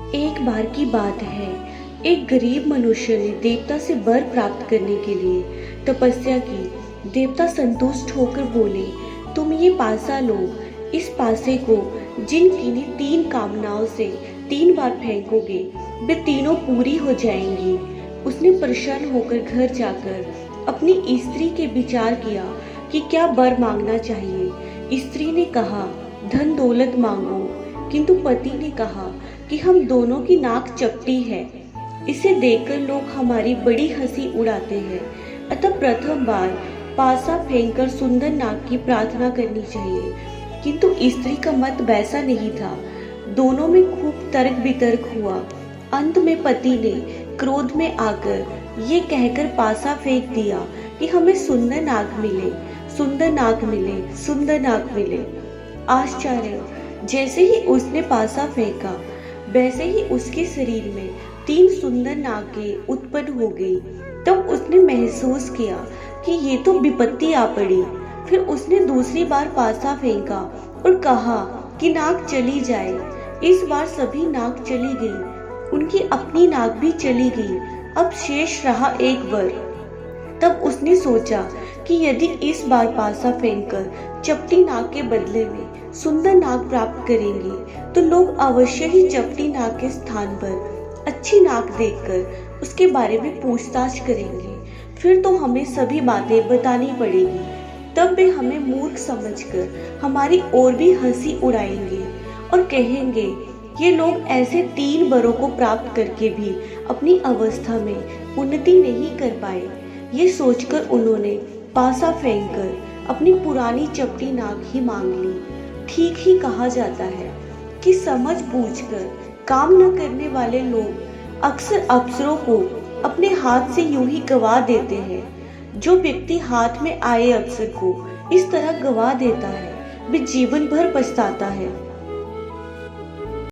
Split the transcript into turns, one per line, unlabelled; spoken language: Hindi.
एक बार की बात है, एक गरीब मनुष्य ने देवता से वर प्राप्त करने के लिए तपस्या की। देवता संतुष्ट होकर बोले, तुम ये पासा लो। इस पासे को जिन किन्हीं 3 कामनाओं से 3 बार फेंकोगे, वे तीनों पूरी हो जाएंगी। उसने प्रसन्न होकर घर जाकर अपनी स्त्री के विचार किया कि क्या वर मांगना चाहिए। स्त्री ने कहा, धन दौलत मांगो, किंतु पति ने कहा कि हम दोनों की नाक चपटी है। इसे देखकर लोग हमारी बड़ी हंसी उड़ाते हैं, अतः प्रथम बार पासा फेंककर सुंदर नाक की प्रार्थना करनी चाहिए। किंतु स्त्री का मत वैसा नहीं था। दोनों में खूब तर्क वितर्क हुआ। अंत में पति ने क्रोध में आकर ये कहकर पासा फेंक दिया कि हमें सुंदर नाक मिले, सुंदर नाक मिले, सुंदर नाक मिले। आश्चर्य! जैसे ही उसने पासा फेंका, वैसे ही उसके शरीर में 3 सुंदर नाकें उत्पन्न हो गई। तब उसने महसूस किया कि ये तो विपत्ति आ पड़ी। फिर उसने दूसरी बार पासा फेंका और कहा कि नाक चली जाए। इस बार सभी नाक चली गई, उनकी अपनी नाक भी चली गई। अब शेष रहा एक वर। तब उसने सोचा कि यदि इस बार पासा फेंककर चपटी नाक के बदले में सुंदर नाक प्राप्त करेंगे, तो लोग अवश्य ही चपटी नाक के स्थान पर अच्छी नाक देखकर उसके बारे में पूछताछ करेंगे। फिर तो हमें सभी बातें बतानी पड़ेगी। तब वे हमें मूर्ख समझकर हमारी और भी हंसी उड़ाएंगे और कहेंगे, ये लोग ऐसे 3 वरों को प्राप्त करके भी अपनी अवस्था में उन्नति नहीं कर पाए। ये सोचकर उन्होंने पासा फेंककर अपनी पुरानी चपटी नाक ही मांग ली। ठीक ही कहा जाता है कि समझ बूझकर काम न करने वाले लोग अक्सर अवसरों को अपने हाथ से यूं ही गवा देते हैं। जो व्यक्ति हाथ में आए अवसर को इस तरह गवा देता है, वे जीवन भर पछताता है।